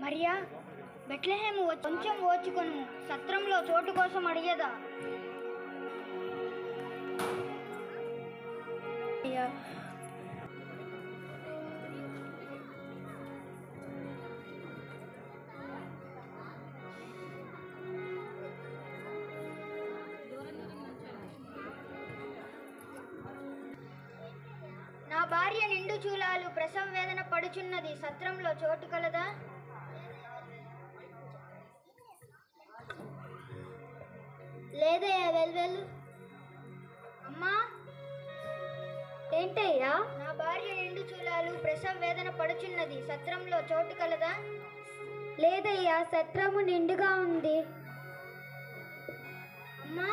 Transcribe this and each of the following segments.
మరియా బెత్లెహేము కొంచెం ఓచుకొను, సత్రంలో చోటు కోసం అడిగేదా. నా భార్య నిండు చూలాలు ప్రసవ వేదన పడుచున్నది, సత్రంలో చోటు కలదా. లేదయ్యా, వెళ్ళు. అమ్మా, ఏంటయ్యా? నా భార్య నిండు చూలాలు ప్రసవ వేదన పడుచున్నది, సత్రంలో చోటు కలదా. లేదయ్యా, సత్రము నిండుగా ఉంది. అమ్మా,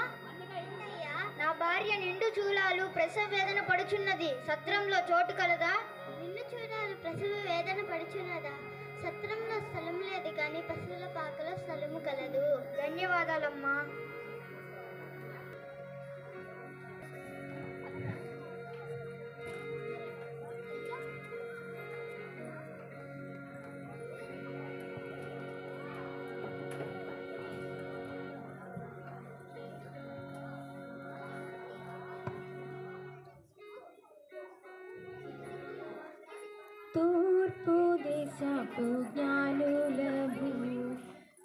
నా భార్య నిండు చూలాలు ప్రసవ వేదన పడుచున్నది, సత్రంలో చోటు కలదా. నిండు చూలాలు ప్రసవ వేదన పడుచున్నదా, సత్రంలో స్థలం లేదు కానీ పశువుల పాకలో స్థలము కలదు. ధన్యవాదాలమ్మా. తూర్పు దేశపు జ్ఞానులము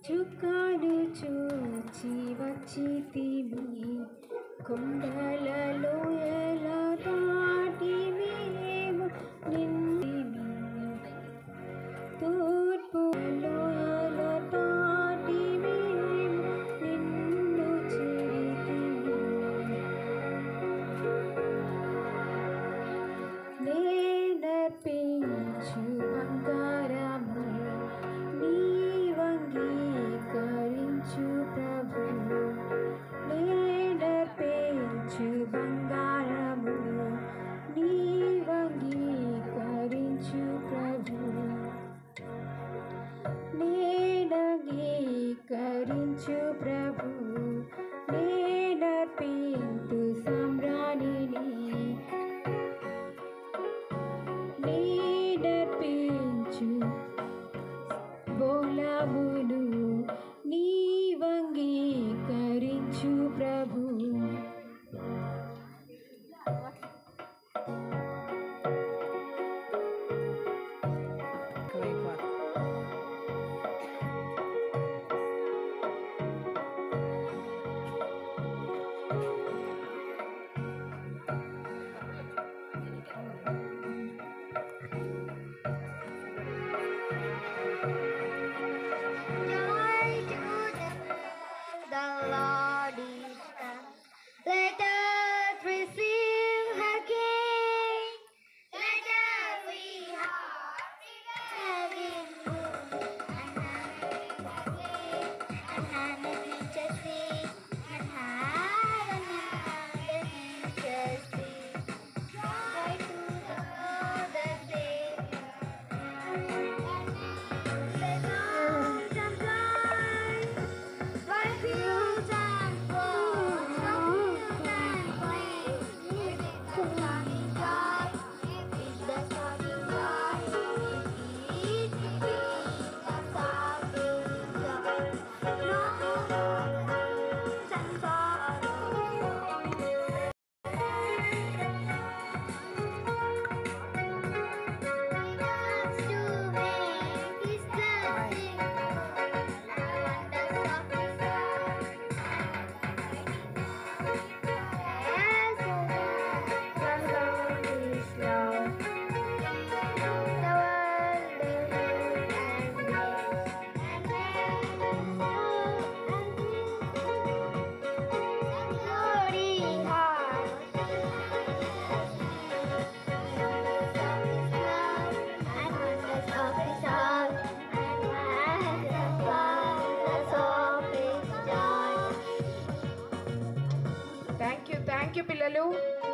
చుక్కలు చూచి వచ్చితిమి, కొండలలో ఎలా దాటి మేము నిండిమి. తూర్పులో ఎలా దాటి మేము నిన్ను చేరితిమి. నేర్పించు బంగారము నీవంగీకరించు ప్రభు, నేర్పించు బంగారము నీవంగీకరించు ప్రభు.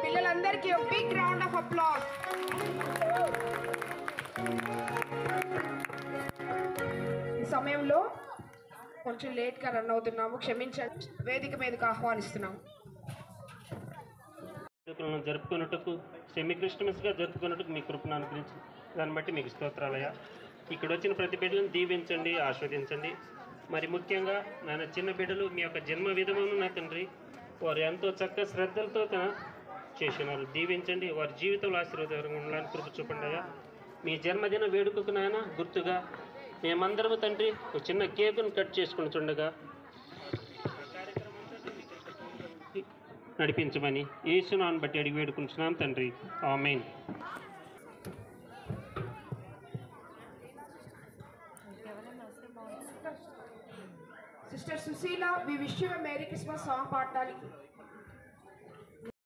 పిల్లలందరికీ ఒక బిగ్ రౌండ్ ఆఫ్ అప్లాస్. ఈ సమయంలో కొంచెం లేట్గా రన్ అవుతున్నాము, క్షమించండి. వేదిక మీదకు ఆహ్వానిస్తున్నాము. జరుపుకున్నట్టుకు సెమీ క్రిస్టమస్గా జరుపుకున్నట్టుకు మీ కృపను అనుగ్రహించి దాన్ని బట్టి మీకు స్తోత్రాలయ్యా. ఇక్కడ వచ్చిన ప్రతి బిడ్డలను దీవించండి, ఆస్వాదించండి. మరి ముఖ్యంగా నాన్న చిన్న బిడ్డలు మీ యొక్క జన్మ విధమును నా తండ్రి వారు ఎంతో చక్కగా శ్రద్ధలతో చేసినారు. దీవించండి, వారి జీవితంలో ఆశీర్వాదకరంగా ఉండాలని కృప చూపండి అయ్యా. మీ జన్మదిన వేడుకకు నాయన గుర్తుగా మేమందరము తండ్రి ఒక చిన్న కేకును కట్ చేసుకుని చూడగా నడిపించమని యేసునామమును బట్టి అడిగి వేడుకుంటున్నాం తండ్రి, amen. Sister Sushila, we wish you a merry Christmas song పాడడానికి